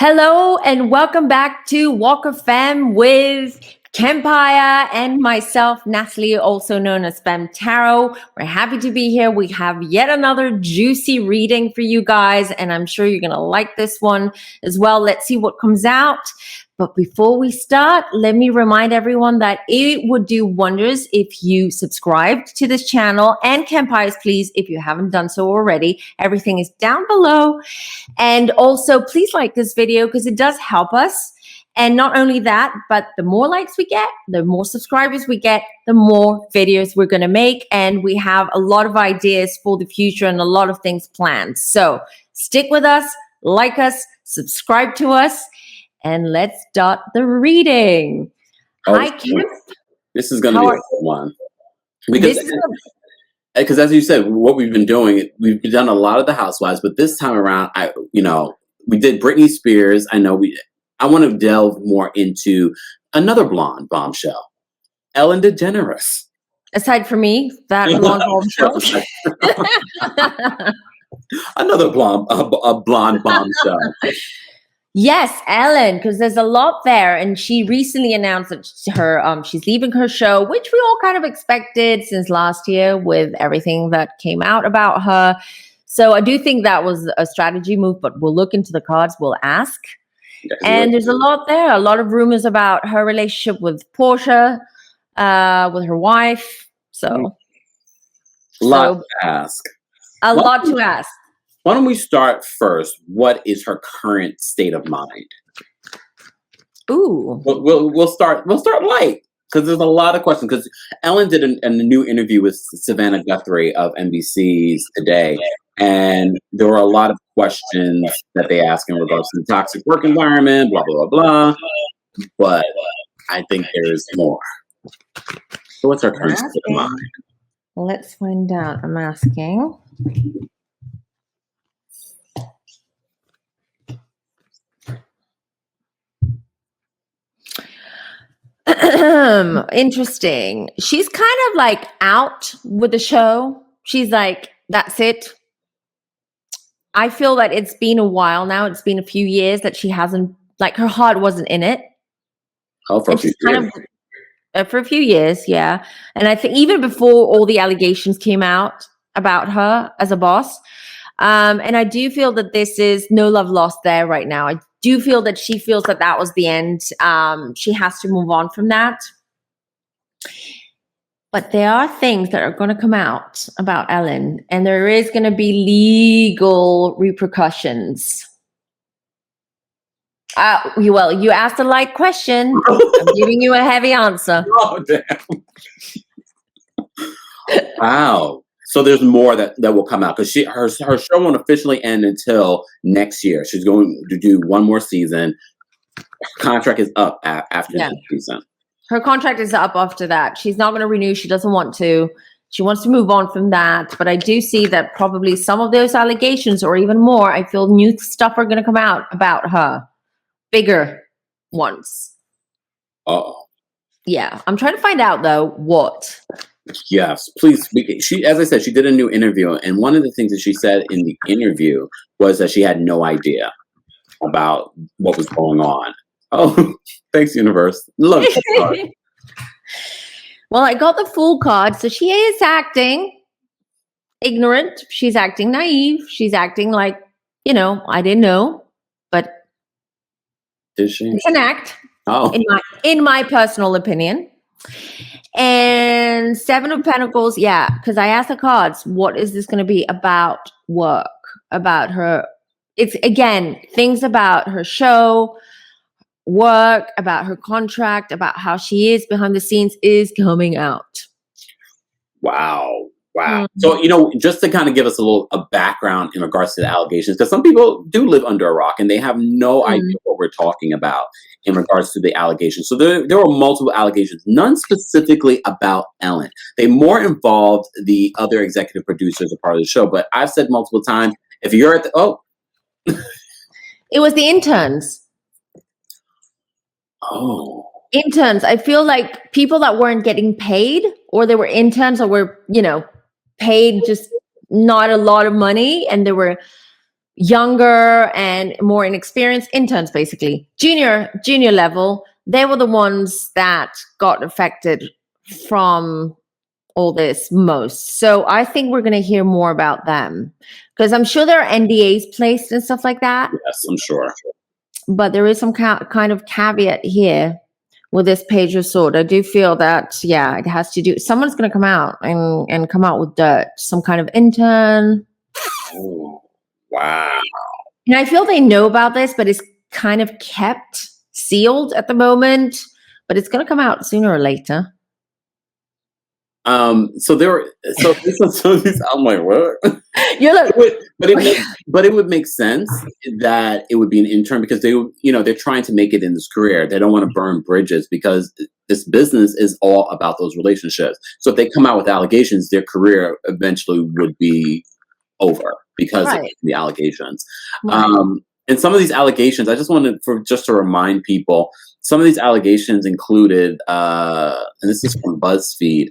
Hello and welcome back to Walk of Femme with KEMPIRE and myself, Natalie, also known as Femme Tarot. We're happy to be here. We have yet another juicy reading for you guys, and I'm sure you're going to like this one as well. Let's see what comes out. But before we start, let me remind everyone that it would do wonders if you subscribed to this channel, and KEMPIRE's, please, if you haven't done so already. Everything is down below. And also, please like this video because it does help us. And not only that, but the more likes we get, the more subscribers we get, the more videos we're going to make. And we have a lot of ideas for the future and a lot of things planned. So stick with us, like us, subscribe to us, and let's start the reading. Hi, Kim. This is going to be a good one. Because as you said, what we've been doing, we've done a lot of the Housewives, but this time around, we did Britney Spears. I want to delve more into another blonde bombshell, Ellen DeGeneres. Aside from me, that blonde bombshell. Another blonde bombshell. Yes, Ellen, because there's a lot there, and she recently announced that she's leaving her show, which we all kind of expected since last year with everything that came out about her. So I do think that was a strategy move, but we'll look into the cards, we'll ask. Yes, and there's a lot there, a lot of rumors about her relationship with Portia, with her wife. So a lot to ask. A lot to ask. Why don't we start first? What is her current state of mind? Ooh, we'll start light because there's a lot of questions. Because Ellen did a new interview with Savannah Guthrie of NBC's Today, and there were a lot of questions that they asked in regards to the toxic work environment, blah blah blah blah. But I think there's more. So what's her current state of mind? Let's find out. I'm asking. Interesting. She's kind of like out with the show. She's like, that's it. I feel that it's been a while now. It's been a few years that she hasn't, like, her heart wasn't in it. Oh, for a few years. For a few years, yeah. And I think even before all the allegations came out about her as a boss, and I do feel that this is no love lost there right now. I do feel that she feels that that was the end. She has to move on from that. But there are things that are going to come out about Ellen, and there is going to be legal repercussions. Well, you asked a light question. I'm giving you a heavy answer. Oh, damn. Wow. So there's more that will come out because her show won't officially end until next year. She's going to do one more season. Her contract is up after this season. Her contract is up after that. She's not going to renew. She doesn't want to. She wants to move on from that. But I do see that probably some of those allegations or even more, I feel new stuff are going to come out about her. Bigger ones. Uh-oh. Yeah. I'm trying to find out, though, what. Yes, please. She, as I said, she did a new interview, and one of the things that she said in the interview was that she had no idea about what was going on. Oh, thanks, universe. Look. Well, I got the full card, so she is acting ignorant. She's acting naive. She's acting like, I didn't know, but is she? It's an act. Oh, in my personal opinion. And Seven of Pentacles, yeah, because I asked the cards, what is this going to be about work, about her? It's, again, things about her show, work, about her contract, about how she is behind the scenes is coming out. Wow. So, just to kind of give us a background in regards to the allegations, because some people do live under a rock and they have no idea what we're talking about in regards to the allegations. So there were multiple allegations, none specifically about Ellen. They more involved the other executive producers a part of the show. But I've said multiple times, if you're at it was the interns. Oh. Interns. I feel like people that weren't getting paid, or they were interns, or were, paid just not a lot of money, and they were, younger and more inexperienced interns, basically junior level, they were the ones that got affected from all this most. So I think we're going to hear more about them, because I'm sure there are NDAs placed and stuff like that. Yes, I'm sure. But there is some kind of caveat here with this Page of Sword. I do feel that, yeah, it has to do, someone's going to come out and come out with dirt, some kind of intern. Oh, wow. And I feel they know about this, but it's kind of kept sealed at the moment, but it's going to come out sooner or later. So these, I'm like, what? You're like, but it would make sense that it would be an intern, because they're trying to make it in this career. They don't want to burn bridges, because this business is all about those relationships. So if they come out with allegations, their career eventually would be over because of the allegations. Right. And some of these allegations, I just wanted to remind people, some of these allegations included, and this is from BuzzFeed.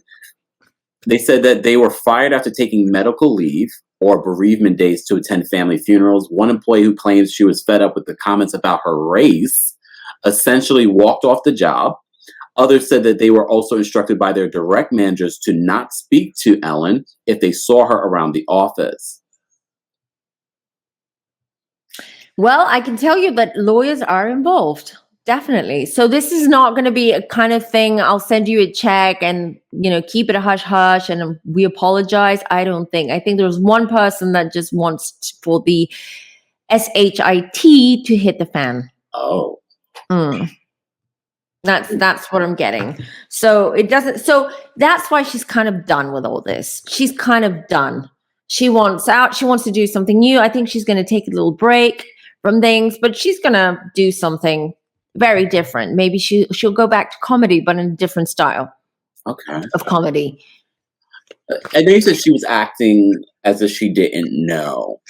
They said that they were fired after taking medical leave or bereavement days to attend family funerals. One employee who claims she was fed up with the comments about her race essentially walked off the job. Others said that they were also instructed by their direct managers to not speak to Ellen if they saw her around the office. Well, I can tell you that lawyers are involved. Definitely. So this is not going to be a kind of thing, I'll send you a check and, keep it a hush hush and we apologize. I don't think. I think there's one person that just wants for the SHIT to hit the fan. Oh. That's what I'm getting. So it doesn't. So that's why she's kind of done with all this. She's kind of done. She wants out. She wants to do something new. I think she's going to take a little break from things, but she's going to do something very different. Maybe she'll go back to comedy, but in a different style. Okay. Of comedy. I know you said she was acting as if she didn't know.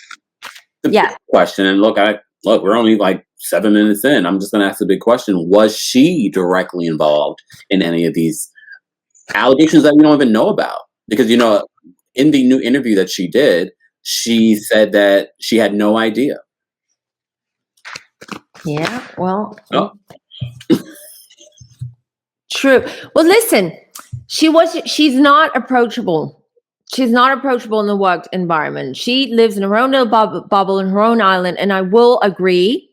Yeah. Question. And look, we're only like 7 minutes in. I'm just going to ask the big question. Was she directly involved in any of these allegations that we don't even know about? Because, in the new interview that she did, she said that she had no idea. Yeah, well, true. Well, listen, she's not approachable. She's not approachable in the work environment. She lives in her own little bubble in her own island. And I will agree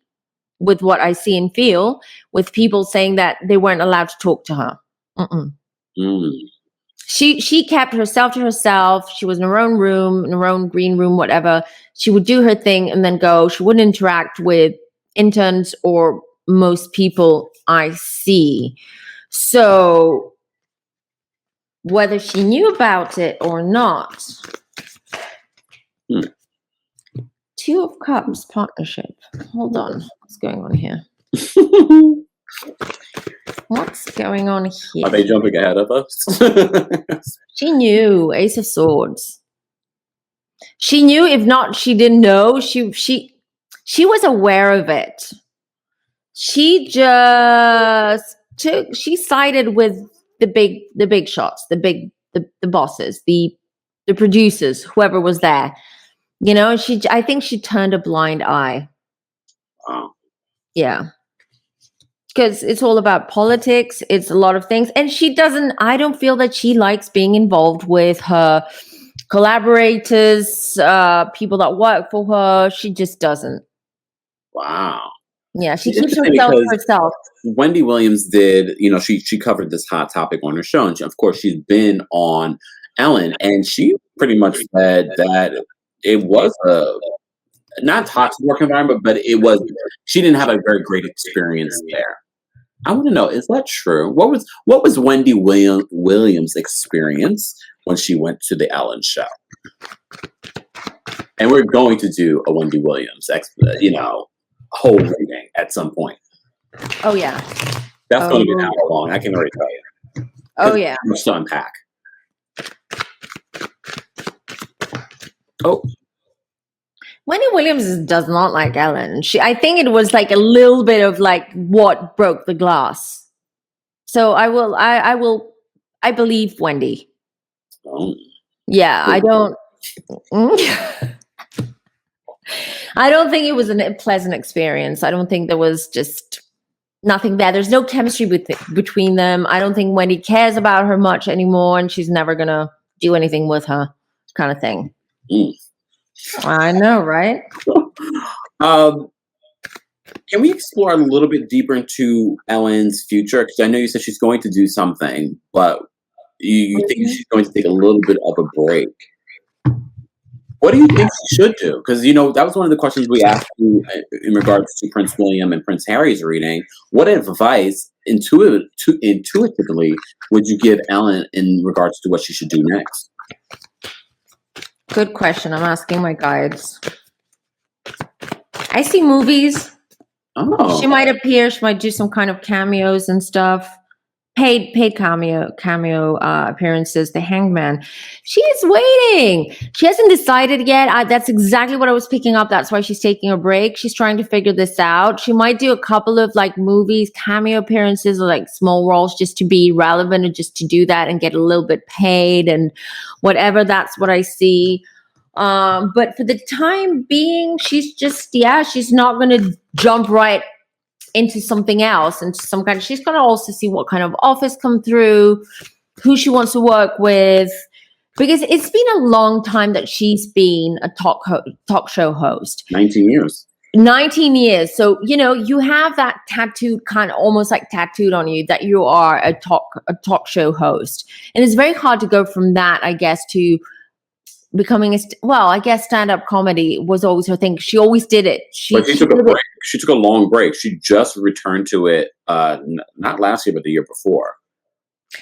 with what I see and feel with people saying that they weren't allowed to talk to her. She kept herself to herself. She was in her own room, in her own green room, whatever. She would do her thing and then go. She wouldn't interact with interns or most people I see. So whether she knew about it or not, Two of Cups partnership. Hold on. What's going on here? What's going on here? Are they jumping ahead of us? She knew. Ace of Swords. She knew. If not, she didn't know. She was aware of it. She just she sided with the big shots, the bosses, the producers, whoever was there. I think she turned a blind eye. Wow. Yeah. Because it's all about politics. It's a lot of things. And I don't feel that she likes being involved with her collaborators, people that work for her. She just doesn't. Wow. Yeah, she keeps herself to herself. Wendy Williams did, she covered this hot topic on her show. And of course, she's been on Ellen. And she pretty much said that it was a not toxic work environment, but she didn't have a very great experience there. I want to know, is that true? What was Wendy Williams' experience when she went to the Ellen show? And we're going to do a Wendy Williams, whole reading at some point. Oh yeah, that's going to be an hour long. I can already tell you. Oh yeah, much to unpack. Oh. Wendy Williams does not like Ellen. I think it was like a little bit of like what broke the glass. So I believe Wendy. Oh. Yeah, I don't. I don't think it was a pleasant experience. I don't think there was just nothing there. There's no chemistry between them. I don't think Wendy cares about her much anymore, and she's never gonna do anything with her, kind of thing. I know, right? Can we explore a little bit deeper into Ellen's future? Because I know you said she's going to do something, but you think she's going to take a little bit of a break. What do you think she should do? Because, that was one of the questions we asked you in regards to Prince William and Prince Harry's reading. What advice, intuitively, would you give Ellen in regards to what she should do next? Good question. I'm asking my guides. I see movies. Oh. She might appear. She might do some kind of cameos and stuff. Paid cameo appearances. The Hangman. She is waiting. She hasn't decided yet. That's exactly what I was picking up. That's why she's taking a break. She's trying to figure this out. She might do a couple of movies, cameo appearances, or small roles just to be relevant and just to do that and get a little bit paid and whatever. That's what I see. But for the time being, she's not going to jump right into something else, she's going to also see what kind of offers come through, who she wants to work with, because it's been a long time that she's been a talk show host. 19 years. 19 years. So, you have that tattooed, kind of almost tattooed on you, that you are a talk show host. And it's very hard to go from that, I guess, to becoming I guess stand-up comedy was always her thing. She always did it. But she took a break. She took a long break. She just returned to it, not last year, but the year before.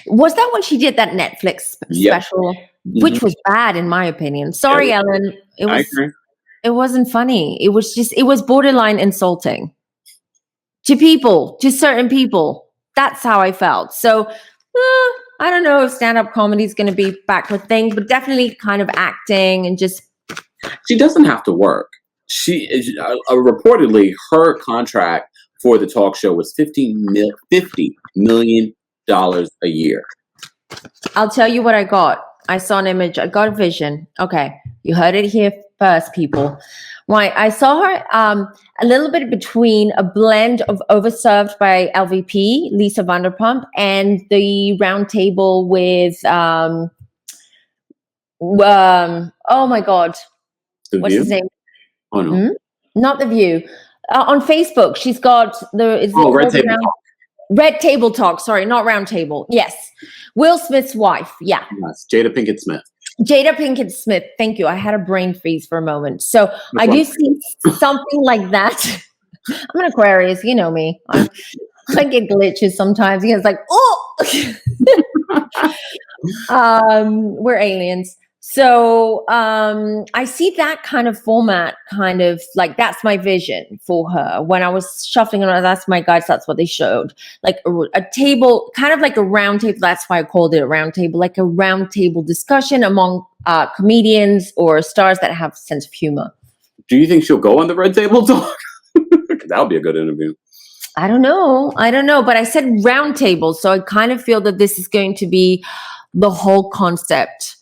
Was that when she did that Netflix special, which was bad in my opinion? Sorry, Ellen. I agree. It wasn't funny. It was borderline insulting to certain people. That's how I felt. So, I don't know if stand-up comedy is going to be back with things, but definitely kind of acting and just. She doesn't have to work. She reportedly her contract for the talk show was $50 million a year. I'll tell you what I got. I saw an image. I got a vision. Okay, you heard it here first, people. Right, I saw her a little bit between a blend of Overserved by LVP, Lisa Vanderpump, and the round table with oh my God, what's his name? Oh no, not The View. On Facebook, she's got Red Table Talk. Red Table Talk. Sorry, not Round Table. Yes, Will Smith's wife. Yeah, yes, Jada Pinkett Smith. Jada Pinkett Smith. Thank you. I had a brain freeze for a moment. So I do see something like that. I'm an Aquarius. You know me. I get glitches sometimes. It's we're aliens. So I see that kind of format, that's my vision for her. When I was shuffling around, that's my guides, that's what they showed. A table, kind of like a round table. That's why I called it a round table, like a round table discussion among comedians or stars that have a sense of humor. Do you think she'll go on the Red Table Talk? That would be a good interview. I don't know. But I said round table. So I kind of feel that this is going to be the whole concept.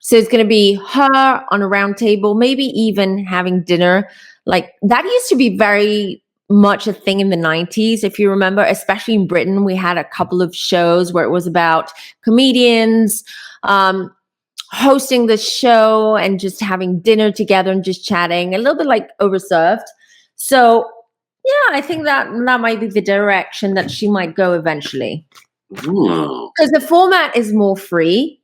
So it's going to be her on a round table, maybe even having dinner. That used to be very much a thing in the 90s, if you remember, especially in Britain. We had a couple of shows where it was about comedians hosting the show and just having dinner together and just chatting, a little bit like Overserved. So, yeah, I think that might be the direction that she might go eventually. Because the format is more free.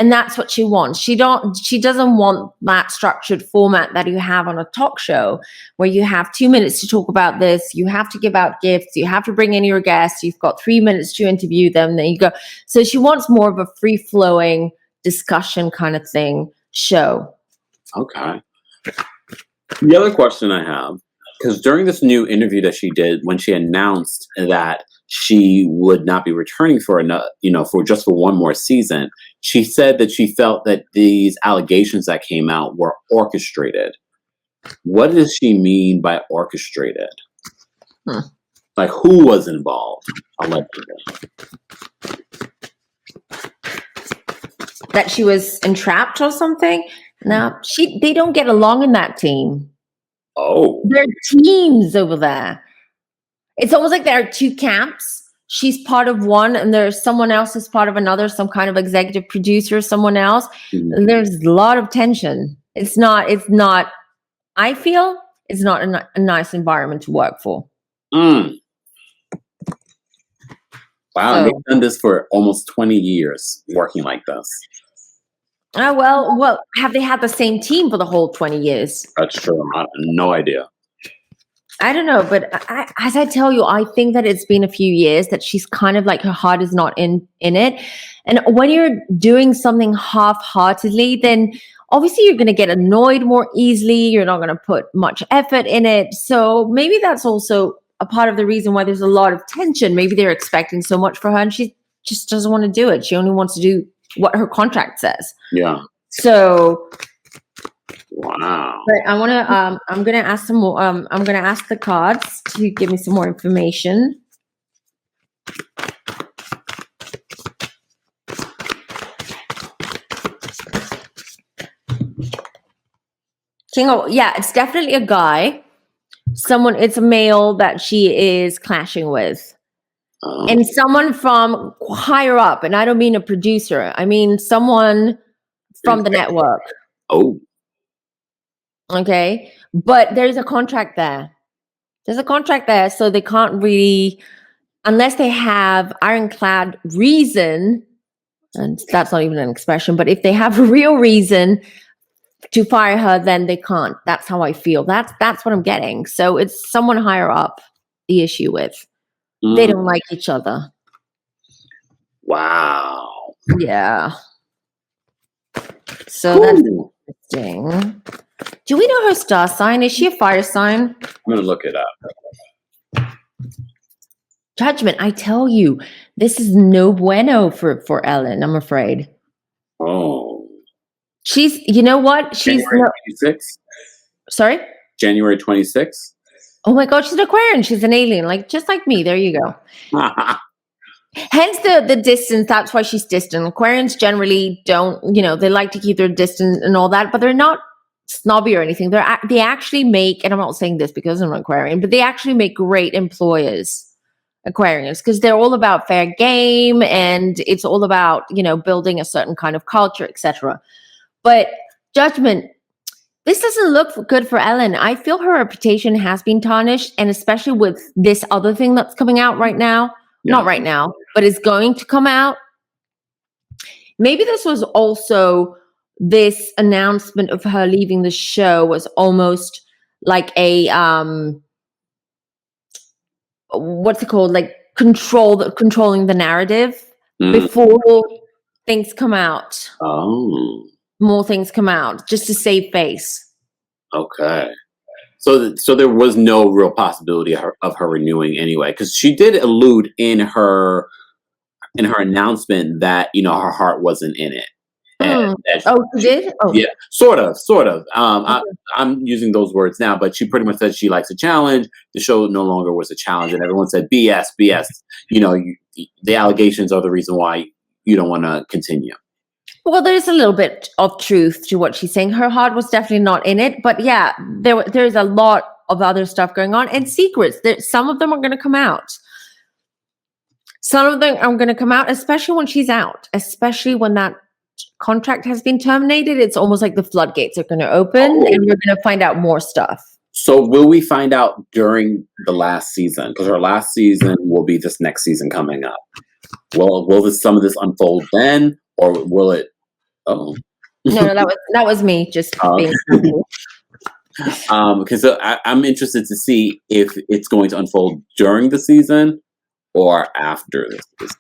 And that's what she wants. She doesn't want that structured format that you have on a talk show where you have 2 minutes to talk about this. You have to give out gifts. You have to bring in your guests. You've got 3 minutes to interview them. Then you go. So she wants more of a free flowing discussion kind of thing show. Okay. The other question I have, because during this new interview that she did, when she announced that she would not be returning for for one more season, she said that she felt that these allegations that came out were orchestrated. What does she mean by orchestrated? Who was involved? Allegedly. That she was entrapped or something? No, they don't get along in that team. Oh. There are teams over there. It's almost like there are two camps. She's part of one, and there's someone else who's part of another, some kind of executive producer, someone else. Mm. There's a lot of tension. It's not, I feel it's not a nice environment to work for. Mm. Wow, So, and they've done this for almost 20 years, working like this. well, have they had the same team for the whole 20 years? That's true. I have no idea. I don't know, but as I tell you, I think that it's been a few years that she's kind of like her heart is not in it. And when you're doing something half-heartedly, then obviously you're going to get annoyed more easily. You're not going to put much effort in it. So maybe that's also a part of the reason why there's a lot of tension. Maybe they're expecting so much for her and she just doesn't want to do it. She only wants to do what her contract says. Yeah. So wow. But I want to. I'm gonna ask some more. I'm gonna ask the cards to give me some more information. Kingo, yeah, it's definitely a guy. Someone. It's a male that she is clashing with, and someone from higher up. And I don't mean a producer. I mean someone from the network. Oh. Okay. But there's a contract there. There's a contract there, so they can't really, unless they have ironclad reason, and that's not even an expression, but if they have a real reason to fire her, then they can't. That's how I feel. That's what I'm getting. So it's someone higher up the issue with. They don't like each other. Wow. Yeah. So that's interesting. Do we know her star sign? Is she a fire sign? I'm going to look it up. Judgment, I tell you, this is no bueno for Ellen, I'm afraid. Oh. She's, you know what? She's January 26th? Sorry? January 26th? Oh my God, she's an Aquarian. She's an alien, like just like me. There you go. Hence the distance. That's why she's distant. Aquarians generally don't, they like to keep their distance and all that, but they're not snobby or anything. They actually make, and I'm not saying this because I'm an Aquarian, but they actually make great employers, Aquarians, because they're all about fair game and it's all about, building a certain kind of culture, etc. But Judgment, this doesn't look good for Ellen. I feel her reputation has been tarnished, and especially with this other thing that's coming out right now. Yeah. Not right now, but it's going to come out. Maybe this was also, this announcement of her leaving the show was almost like a what's it called? Like controlling the narrative before things come out. Oh. More things come out just to save face. Okay. So there was no real possibility of her renewing anyway, because she did allude in her announcement that her heart wasn't in it. And she did? Oh. Yeah, sort of. Okay. I'm using those words now, but she pretty much said she likes a challenge. The show no longer was a challenge, and everyone said BS. The allegations are the reason why you don't want to continue. Well, there's a little bit of truth to what she's saying. Her heart was definitely not in it, but yeah, there's a lot of other stuff going on and secrets. Some of them are going to come out. Some of them are going to come out, especially when she's out, especially when that contract has been terminated. It's almost like the floodgates are going to open and we're going to find out more stuff. So will we find out during the last season? Because our last season will be this next season coming up. Will some of this unfold then, or will it? Oh no, that was me just being. Because I'm interested to see if it's going to unfold during the season or after the season.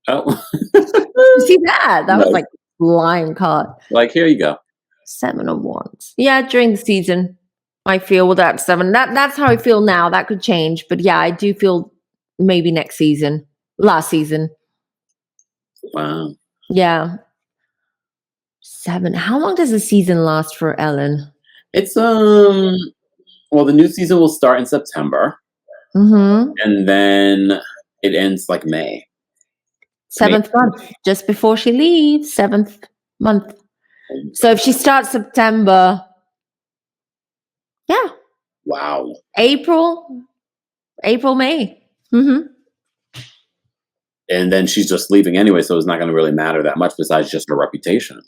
Oh, you see that? That was like flying card. Like, here you go. 7 of Wands. Yeah, during the season, I feel with that 7. That's how I feel now. That could change, but yeah, I do feel maybe next season, last season. Wow. Yeah. 7. How long does the season last for Ellen? It's well, the new season will start in September, and then it ends like May. 7th month, just before she leaves. 7th month. So if she starts September, Yeah. Wow. April, May. Mm-hmm. And then she's just leaving anyway, so it's not going to really matter that much besides just her reputation.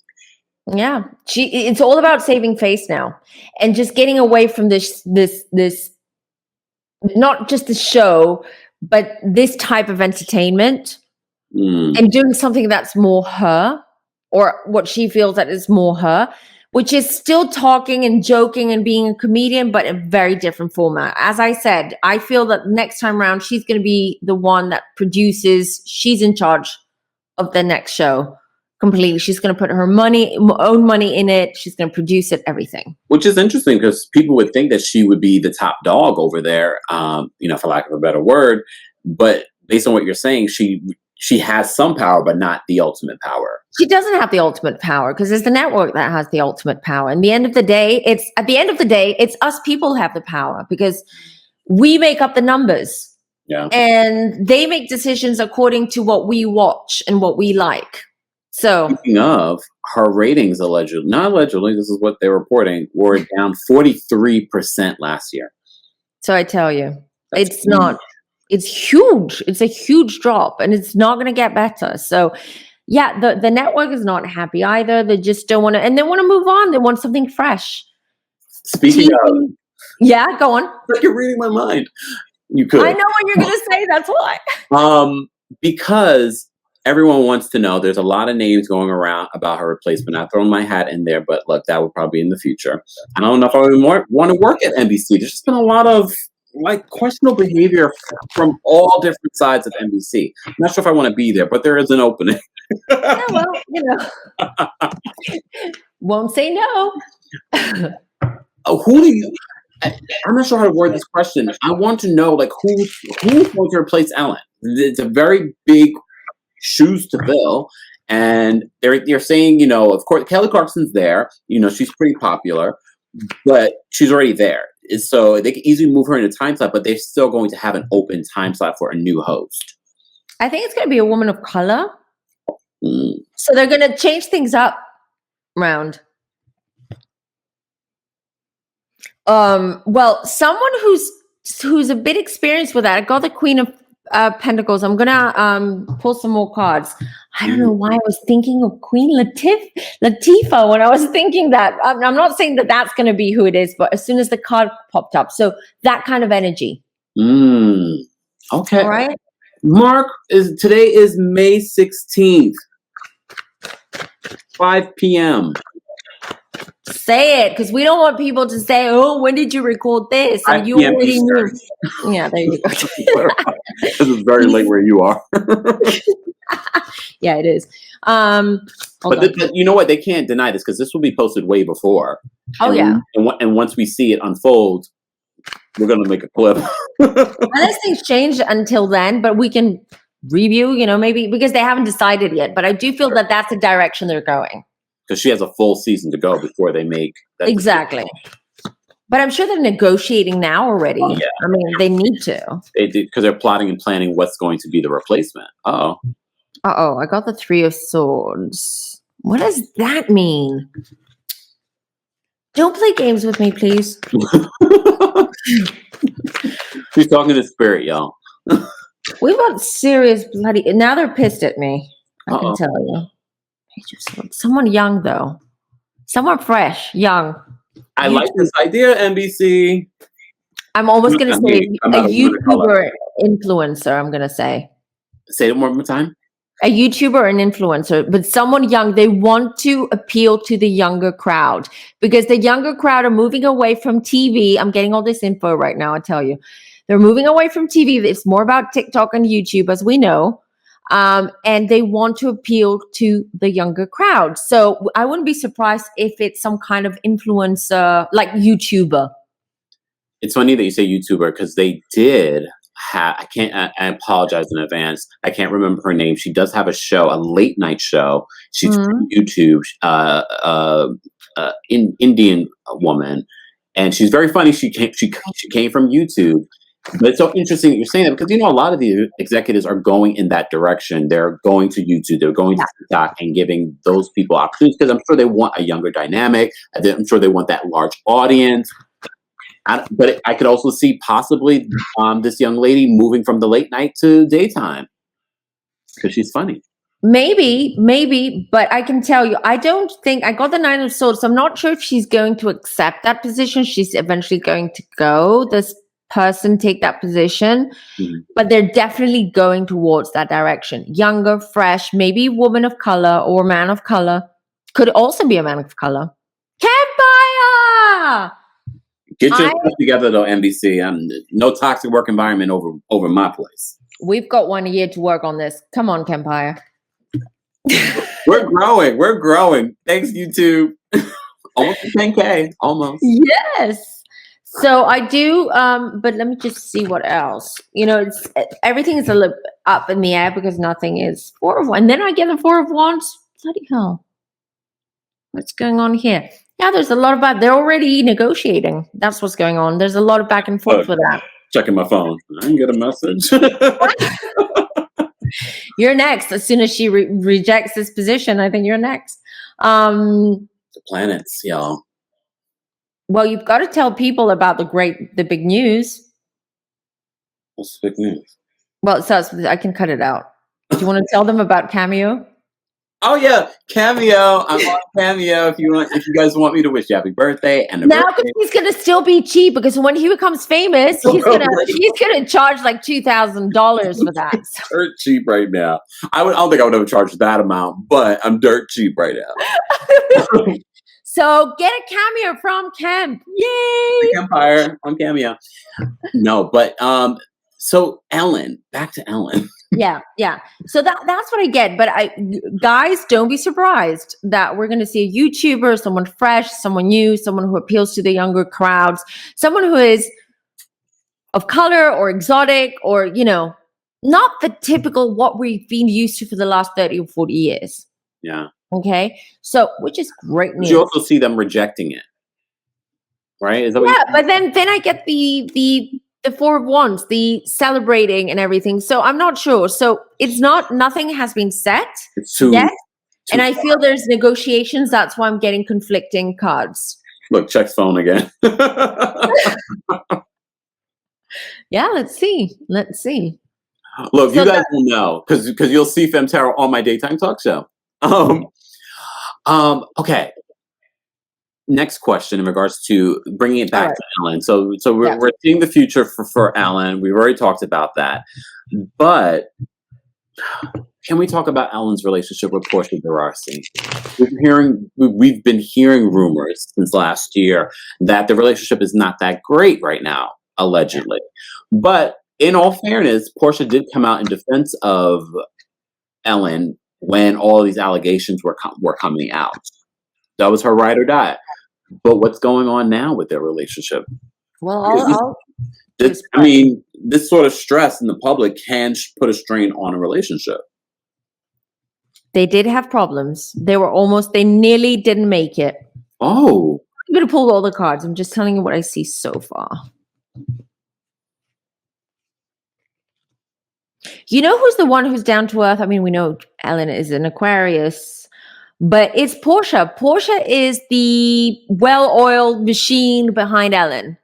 Yeah. It's all about saving face now and just getting away from this, not just the show, but this type of entertainment and doing something that's more her or what she feels that is more her, which is still talking and joking and being a comedian, but in a very different format. As I said, I feel that next time around, she's going to be the one that produces. She's in charge of the next show completely. She's going to put her own money in it. She's going to produce it, everything. Which is interesting because people would think that she would be the top dog over there, for lack of a better word. But based on what you're saying, she has some power, but not the ultimate power. She doesn't have the ultimate power because it's the network that has the ultimate power. And at the end of the day, it's us people who have the power because we make up the numbers. Yeah. And they make decisions according to what we watch and what we like. So speaking of, her ratings not allegedly, this is what they're reporting, were down 43% last year. So I tell you, it's huge. It's a huge drop and it's not going to get better. So yeah, the network is not happy either. They just don't want to, and they want to move on. They want something fresh. Speaking of, yeah, go on. Like you're reading my mind. You could. I know what you're going to say. That's why. Because everyone wants to know. There's a lot of names going around about her replacement. I thrown my hat in there, but look, that would probably be in the future. I don't know if I would want to work at NBC. There's just been a lot of questionable behavior from all different sides of NBC. I'm not sure if I want to be there, but there is an opening. Yeah, well, won't say no. Who do you? I'm not sure how to word this question. I want to know, who's going to replace Ellen? It's a very big shoes to fill, and they're saying, of course, Kelly Clarkson's there. She's pretty popular, but she's already there. So they can easily move her in a time slot, but they're still going to have an open time slot for a new host. I think it's going to be a woman of color. So they're going to change things up round. Well, someone who's a bit experienced with that. I got the Queen of Pentacles. I'm gonna pull some more cards. I don't know why I was thinking of Queen Latifah when I was thinking that. I'm not saying that that's going to be who it is, but as soon as the card popped up, so that kind of energy. Okay. All right. Mark, today is May 16th, 5 p.m. Say it, because we don't want people to say, "Oh, when did you record this?" And you already knew. Yeah, there you go. This is very late where you are. Yeah, it is. But you know what? They can't deny this because this will be posted way before. Oh, yeah. And once we see it unfold, we're going to make a clip. Unless things change until then, but we can review, maybe because they haven't decided yet. But I do feel that that's the direction they're going. Because she has a full season to go before they make that exactly. Decision. But I'm sure they're negotiating now already. Oh, yeah. I mean, they need to. They do, because they're plotting and planning what's going to be the replacement. Uh-oh. I got the 3 of Swords. What does that mean? Don't play games with me, please. She's talking to spirit, y'all. We've got serious bloody... Now they're pissed at me. I can tell you. Someone young, though. Someone fresh, young. I like this idea, NBC. I'm almost going to say a YouTuber influencer, I'm going to say. Say it one more time. A YouTuber or an influencer, but someone young. They want to appeal to the younger crowd because the younger crowd are moving away from TV. I'm getting all this info right now, I tell you. They're moving away from TV. It's more about TikTok and YouTube, as we know. And they want to appeal to the younger crowd. So I wouldn't be surprised if it's some kind of influencer, like YouTuber. It's funny that you say YouTuber because they did have, I apologize in advance. I can't remember her name. She does have a show, a late night show. She's from YouTube, Indian woman. And she's very funny. She came from YouTube. But it's so interesting that you're saying that because, a lot of the executives are going in that direction. They're going to YouTube. They're going to TikTok and giving those people opportunities because I'm sure they want a younger dynamic. I'm sure they want that large audience. But I could also see possibly this young lady moving from the late night to daytime because she's funny. Maybe, but I can tell you, I don't think I got the Nine of Swords. So I'm not sure if she's going to accept that position. She's eventually going to go. This person take that position, but they're definitely going towards that direction. Younger, fresh, maybe woman of color or man of color. Could also be a man of color. KEMPIRE! Get your stuff together though, NBC. No toxic work environment over my place. We've got 1 year to work on this. Come on, KEMPIRE. We're growing. Thanks, YouTube. Almost 10K. Almost. Yes. So I do, but let me just see what else. It's everything is a little up in the air because nothing is 4 of Wands. And then I get the 4 of Wands. Bloody hell. What's going on here? Yeah, there's a lot of they're already negotiating. That's what's going on. There's a lot of back and forth with that. Checking my phone. I didn't get a message. You're next. As soon as she rejects this position, I think you're next. The planets, y'all. Well, you've got to tell people about the big news. What's the big news? Well, so I can cut it out. Do you want to tell them about Cameo? Oh yeah, Cameo. I'm on Cameo. If you guys want me to wish you happy birthday and now, because he's gonna still be cheap because when he becomes famous, he's gonna charge like $2,000 for that. Dirt cheap right now. I don't think I would ever charge that amount, but I'm dirt cheap right now. So get a Cameo from Kemp. Yay! KEMPIRE on Cameo. No, but so Ellen, back to Ellen. Yeah. So that's what I get. But guys, don't be surprised that we're going to see a YouTuber, someone fresh, someone new, someone who appeals to the younger crowds, someone who is of color or exotic or, not the typical what we've been used to for the last 30 or 40 years. Yeah. Okay. So, which is great news. You also see them rejecting it. Right? Is that but then I get the 4 of Wands, the celebrating and everything. So I'm not sure. So nothing has been set yet. And I feel there's negotiations. That's why I'm getting conflicting cards. Look, check's phone again. Yeah, let's see. Look, you guys will know because you'll see Femme Tarot on my daytime talk show. Okay. Next question in regards to bringing it back to Ellen. So we're seeing the future for Ellen. We've already talked about that. But can we talk about Ellen's relationship with Portia De Rossi? We've been hearing rumors since last year that the relationship is not that great right now, allegedly. But in all fairness, Portia did come out in defense of Ellen when all these allegations were coming out. That was her ride or die. But what's going on now with their relationship? Well, this sort of stress in the public can put a strain on a relationship. They did have problems. They nearly didn't make it. Oh. I'm going to pull all the cards. I'm just telling you what I see so far. You know who's the one who's down to earth? I mean, we know Ellen is an Aquarius, but it's Portia. Portia is the well-oiled machine behind Ellen.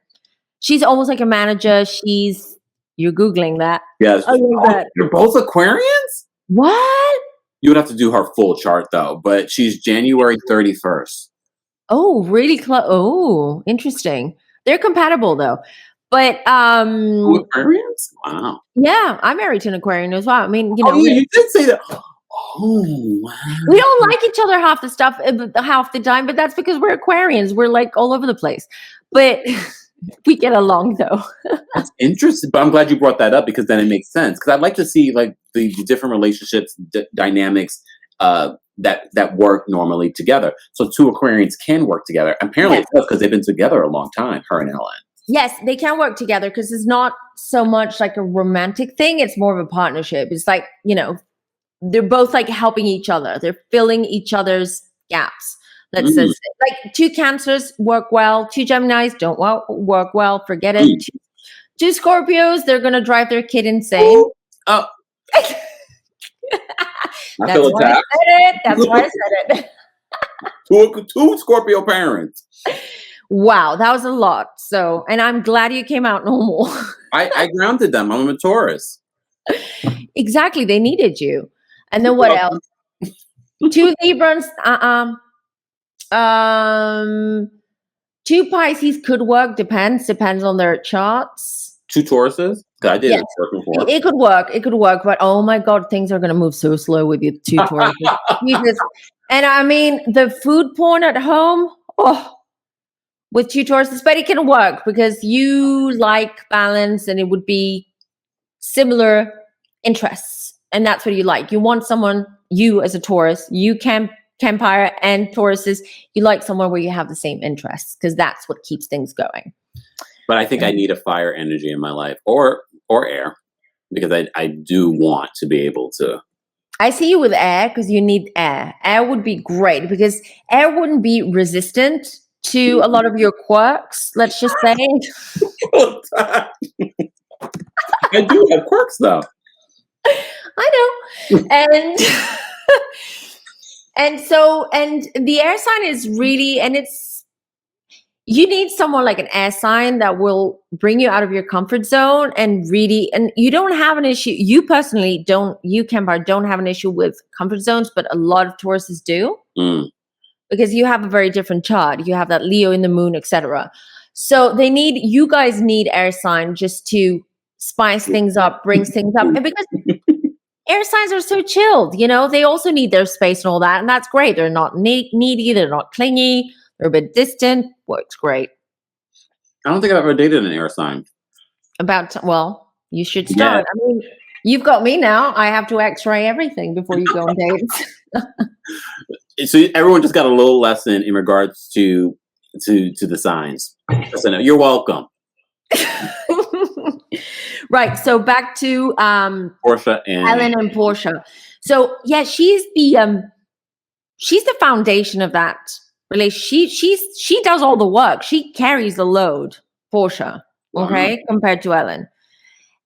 She's almost like a manager. You're Googling that. Yes. You're both Aquarians? What? You would have to do her full chart though, but she's January 31st. Oh, really close. Oh, interesting. They're compatible though. But Aquarians? Wow. Yeah, I'm married to an Aquarian as well. I mean, you did say that. Oh, wow. We don't like each other half the time, but that's because we're Aquarians. We're like all over the place. But we get along though. That's interesting. But I'm glad you brought that up because then it makes sense. Because I'd like to see like the different relationships, dynamics that work normally together. So 2 Aquarians can work together. Apparently it's because they've been together a long time, her and Ellen. Yes, they can work together because it's not so much like a romantic thing. It's more of a partnership. It's like, they're both like helping each other. They're filling each other's gaps. Let's say like 2 Cancers work well. 2 Geminis don't work well. Forget it. 2 Scorpios, they're going to drive their kid insane. Oh. That's why I said it. 2 2 Scorpio parents. Wow, that was a lot. So, and I'm glad you came out normal. I grounded them. I'm a Taurus. Exactly, they needed you. And then what else? 2 Librans, 2 Pisces could work. Depends on their charts. 2 Tauruses. I did Yeah. it before. It could work. It could work. But oh my God, things are gonna move so slow with you 2 Tauruses. Jesus. And I mean, the food porn at home. Oh, with 2 Tauruses, but it can work because you like balance, and it would be similar interests, and that's what you like. You want someone, you as a Taurus, you KEMPIRE and Tauruses, you like someone where you have the same interests, because that's what keeps things going. But I think I need a fire energy in my life, or air, because I do want to be able to. I see you with air because you need air. Air would be great because air wouldn't be resistant to a lot of your quirks, let's just say. I do have quirks, though. I know. And and the air sign is really, and you need someone like an air sign that will bring you out of your comfort zone and really, and you don't have an issue. You personally don't, you KEMPIRE don't have an issue with comfort zones, but a lot of Tauruses do. Because you have a very different chart. You have that Leo in the moon, etc. So you guys need air sign just to spice things up, brings things up. And because air signs are so chilled, they also need their space and all that. And that's great. They're not needy. They're not clingy. They're a bit distant. Works great. I don't think I've ever dated an air sign. Well, you should start. Yeah. I mean, you've got me now. I have to x-ray everything before you go on dates. So everyone just got a little lesson in regards to the signs. Listen, you're welcome. Right. So back to Portia and Ellen and Portia. So yeah, she's the foundation of that relationship. She does all the work. She carries the load, Portia. Okay, wow. Compared to Ellen.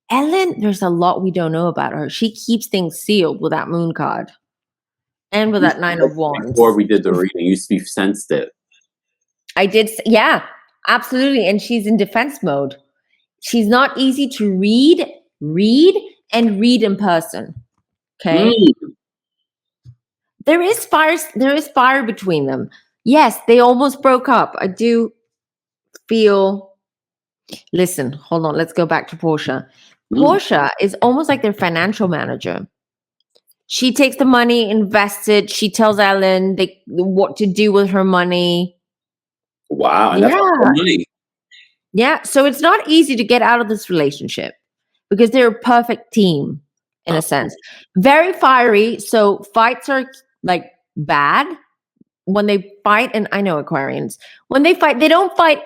Ellen, there's a lot we don't know about her. She keeps things sealed with that moon card. And with that 9 of Wands. Before we did the reading, you used to be sensitive. I did, yeah, absolutely. And she's in defense mode. She's not easy to read in person. Okay. There is fire between them. Yes, they almost broke up. I do feel. Listen, hold on. Let's go back to Portia. Portia is almost like their financial manager. She takes the money, invests it. She tells Ellen what to do with her money. Wow, and that's a lot of money. Yeah, so it's not easy to get out of this relationship because they're a perfect team in a sense. Very fiery, so fights are like bad when they fight. And I know Aquarians, when they fight, they don't fight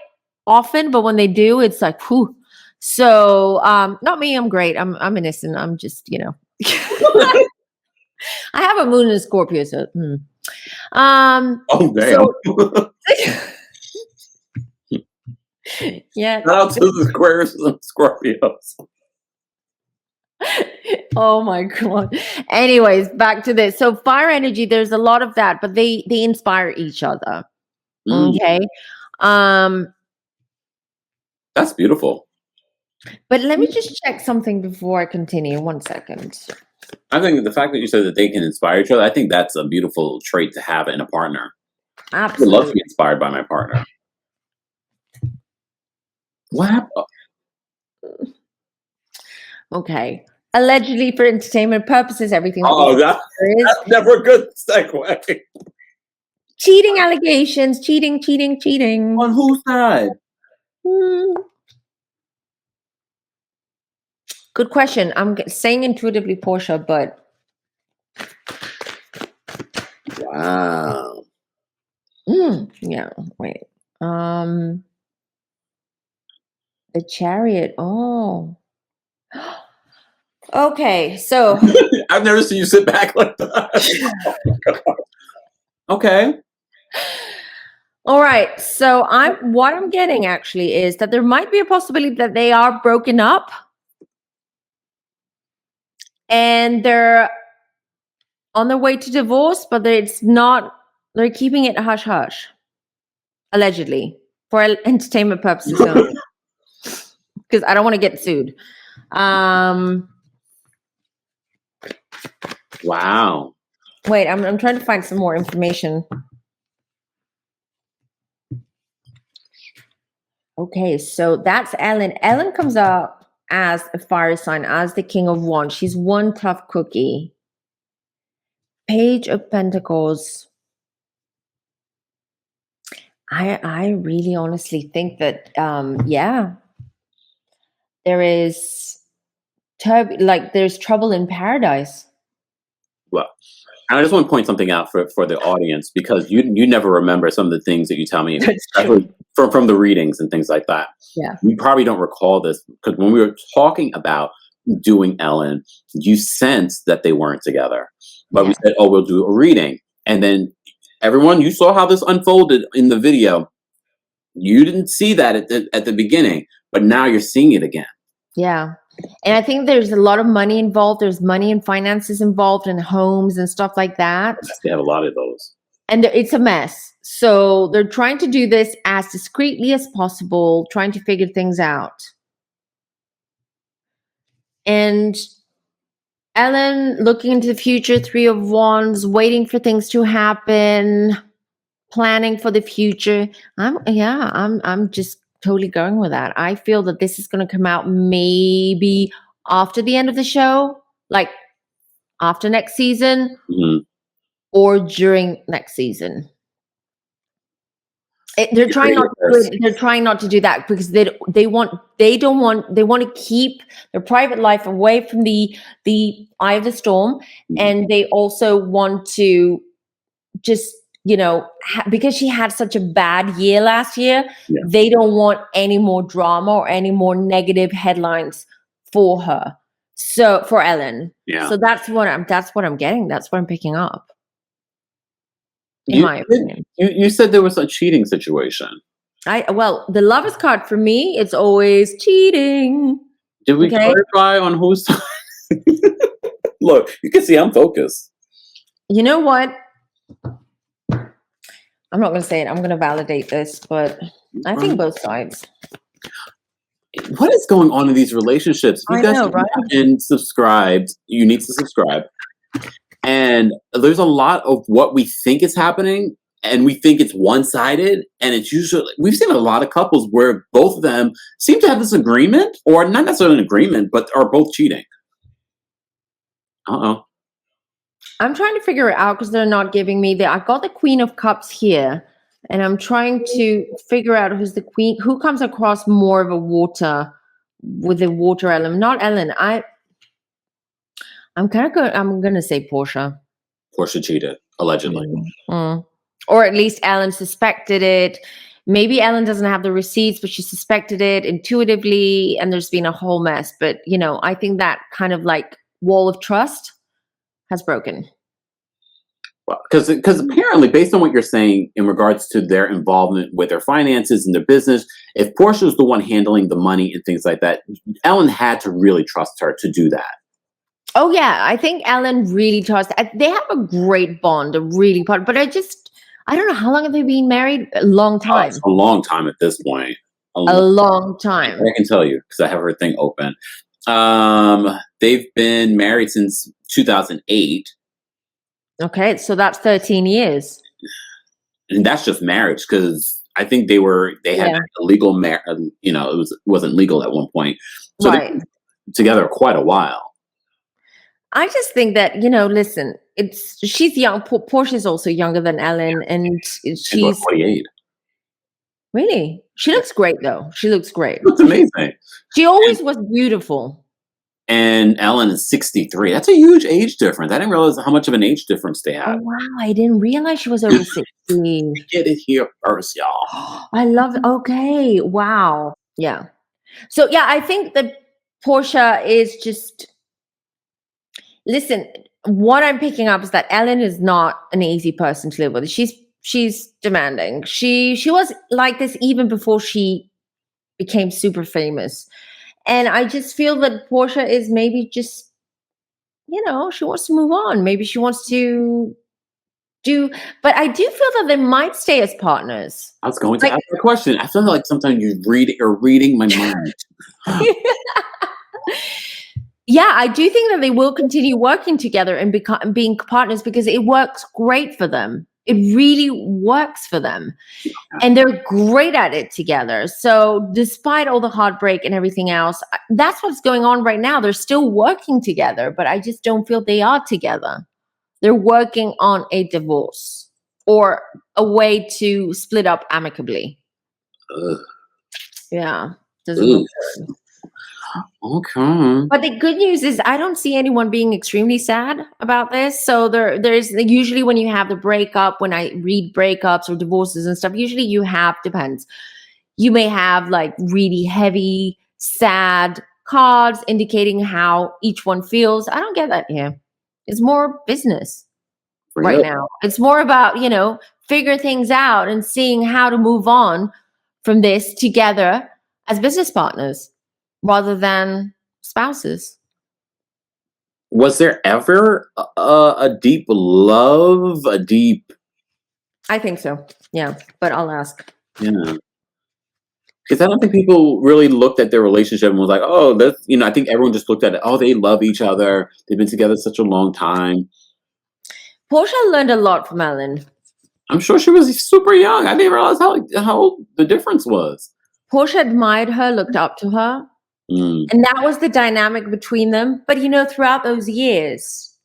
often, but when they do, it's like, whew. So, not me. I'm great. I'm innocent. I'm just, I have a moon in Scorpio, so. Oh damn! So, yeah. Shout out to the Aquarius and Scorpios. Oh my God. Anyways, back to this. So fire energy, there's a lot of that, but they inspire each other. Okay. That's beautiful. But let me just check something before I continue. 1 second. I think the fact that you said that they can inspire each other, I think that's a beautiful trait to have in a partner. Absolutely. I would love to be inspired by my partner. What happened? Okay. Allegedly for entertainment purposes, everything. Oh, that's never a good segue. Cheating allegations. Cheating. On whose side? Good question. I'm saying intuitively Portia, but. Wow. Yeah. Wait. The Chariot. Oh. Okay. So. I've never seen you sit back like that. Oh, okay. All right. So what I'm getting actually is that there might be a possibility that they are broken up. And they're on their way to divorce, but it's not, they're keeping it hush hush. Allegedly. for entertainment purposes only, because I don't want to get sued. Wow. Wait, I'm trying to find some more information. Okay, so that's Ellen. Ellen comes up as a fire sign, as the King of Wands. She's one tough cookie. Page of Pentacles. I really honestly think that yeah, there is there's trouble in paradise. Well, I just want to point something out for the audience, because you never remember some of the things that you tell me, especially from the readings and things like that. Yeah. You probably don't recall this, because when we were talking about doing Ellen, you sensed that they weren't together. But we said, oh, we'll do a reading. And then everyone, you saw how this unfolded in the video. You didn't see that at the beginning, but now you're seeing it again. Yeah. And I think there's a lot of money involved. There's money and finances involved, and homes and stuff like that. Yes, they have a lot of those. And it's a mess. So they're trying to do this as discreetly as possible, trying to figure things out. And Ellen looking into the future, Three of Wands, waiting for things to happen, planning for the future. I'm just totally going with that. I feel that this is going to come out maybe after the end of the show, like after next season, or during next season. They're trying not to do it. They're trying not to do that because they want to keep their private life away from the eye of the storm, and they also want to just, you know, because she had such a bad year last year, they don't want any more drama or any more negative headlines for her. So for Ellen, so that's what I'm getting. That's what I'm picking up. In my opinion, you said there was a cheating situation. Well, the Lovers card for me, it's always cheating. Did we clarify on whose side? Look, you can see I'm focused. You know what? I'm not going to say it. I'm going to validate this, but I think both sides. What is going on in these relationships? If you guys haven't subscribed, you need to subscribe. And there's a lot of what we think is happening, and we think it's one-sided. And it's usually, we've seen a lot of couples where both of them seem to have this agreement, or not necessarily an agreement, but are both cheating. I'm trying to figure it out because they're not giving me I've got the Queen of Cups here, and I'm trying to figure out who's the queen, who comes across more of a water with the water element. Not Ellen. I'm going to say Portia. Portia cheated, allegedly. Or at least Ellen suspected it. Maybe Ellen doesn't have the receipts, but she suspected it intuitively, and there's been a whole mess. But, you know, I think that kind of like wall of trust has broken. Well, because apparently, based on what you're saying in regards to their involvement with their finances and their business, if Portia was the one handling the money and things like that, Ellen had to really trust her to do that. Oh, yeah. I think Ellen really trusts. They have a great bond, but I don't know. How long have they been married? A long time. It's a long time at this point. A long time. I can tell you because I have her thing open. They've been married since 2008. Okay, so that's 13 years. And that's just marriage, because I think they had a legal it wasn't legal at one point. So they've been together quite a while. I just think that, you know, listen, she's young. Portia's also younger than Ellen, and she's 28. Really? She looks great, though. She looks great. Looks amazing. She always was beautiful. And Ellen is 63. That's a huge age difference. I didn't realize how much of an age difference they had. Oh, wow. I didn't realize she was over 60. Get it here first, y'all. I love it. Okay. Wow. Yeah. So, yeah, I think that Portia is just... Listen, what I'm picking up is that Ellen is not an easy person to live with. She's demanding. She was like this even before she became super famous. And I just feel that Portia is maybe just, you know, she wants to move on. Maybe she wants to But I do feel that they might stay as partners. I was going to ask a question. I feel like sometimes you're reading my mind. Yeah, I do think that they will continue working together and being partners because it works great for them. It really works for them. And they're great at it together. So despite all the heartbreak and everything else, that's what's going on right now. They're still working together, but I just don't feel they are together. They're working on a divorce or a way to split up amicably. Ugh. Yeah, doesn't look good. Okay. But the good news is I don't see anyone being extremely sad about this. So there's usually when you have the breakup, when I read breakups or divorces and stuff, usually you have, depends. You may have like really heavy, sad cards indicating how each one feels. I don't get that here. It's more business right now. It's more about, figure things out and seeing how to move on from this together as business partners rather than spouses. Was there ever a deep love, I think so. Yeah, but I'll ask. Yeah. Because I don't think people really looked at their relationship and was like, oh, that's, I think everyone just looked at it. Oh, they love each other. They've been together such a long time. Portia learned a lot from Ellen. I'm sure she was super young. I didn't realize how old the difference was. Portia admired her, looked up to her. And that was the dynamic between them. But, throughout those years,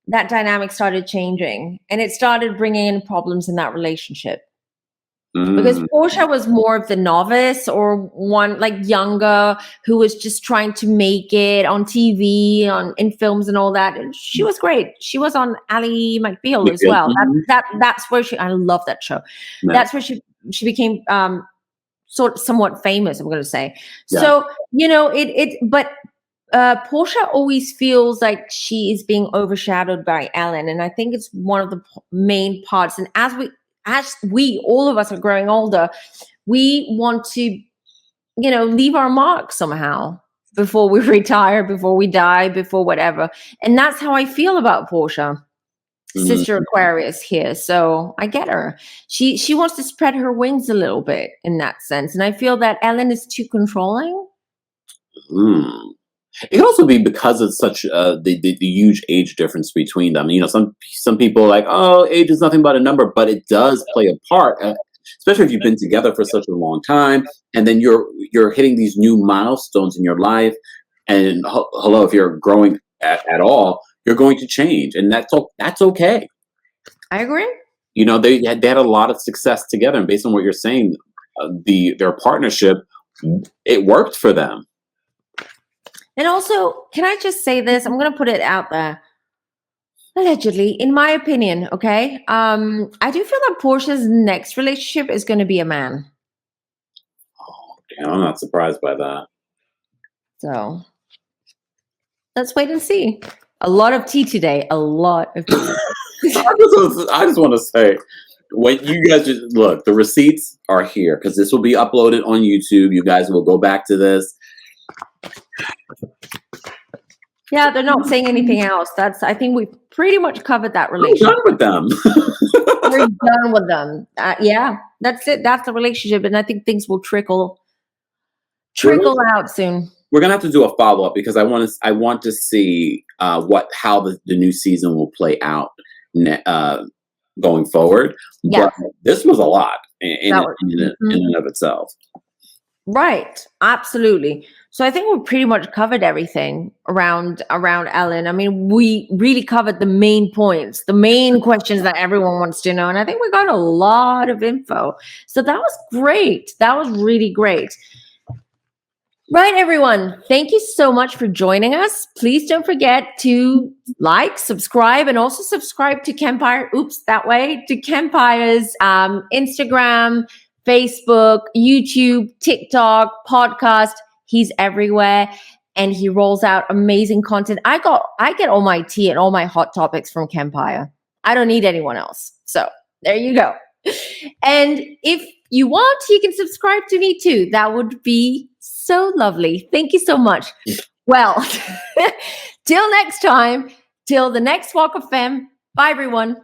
that dynamic started changing. And it started bringing in problems in that relationship. Because Portia was more of the novice or one like younger who was just trying to make it on TV, in films and all that. And she was great. She was on Ally McBeal as well. That's where I love that show. Yeah. That's where she became somewhat famous, I'm going to say. Yeah. So, but Portia always feels like she is being overshadowed by Ellen. And I think it's one of the main parts. And as we, all of us are growing older, we want to, leave our mark somehow before we retire, before we die, before whatever. And that's how I feel about Portia. Sister Aquarius here. So I get her. She wants to spread her wings a little bit in that sense. And I feel that Ellen is too controlling. It could also be because of such the huge age difference between them. Some people are like, oh, age is nothing but a number, but it does play a part, especially if you've been together for such a long time, and then you're hitting these new milestones in your life. And hello, if you're growing at all, you're going to change, and that's okay. I agree. They had a lot of success together, and based on what you're saying, their partnership, it worked for them. And also, can I just say this? I'm going to put it out there. Allegedly, in my opinion, okay? I do feel that Portia's next relationship is going to be a man. Oh, damn, I'm not surprised by that. So, let's wait and see. A lot of tea today. A lot of tea. I just want to say, when you guys just look, the receipts are here because this will be uploaded on YouTube. You guys will go back to this. Yeah, they're not saying anything else. I think we've pretty much covered that relationship. We're done with them. We're done with them. Yeah, that's it. That's the relationship, and I think things will trickle out soon. We're gonna have to do a follow-up because I want to see how the new season will play out going forward. Yeah. But this was a lot in and of itself. Right. Absolutely. So I think we pretty much covered everything around Ellen. I mean, we really covered the main points, the main questions that everyone wants to know. And I think we got a lot of info. So that was great. That was really great. Right, everyone. Thank you so much for joining us. Please don't forget to like, subscribe, and also subscribe to KEMPIRE. To KEMPIRE's Instagram, Facebook, YouTube, TikTok, podcast. He's everywhere, and he rolls out amazing content. I get all my tea and all my hot topics from KEMPIRE. I don't need anyone else. So there you go. And if you want, you can subscribe to me too. That would be so lovely. Thank you so much. Well, till next time, till the next Walk of Femme. Bye, everyone.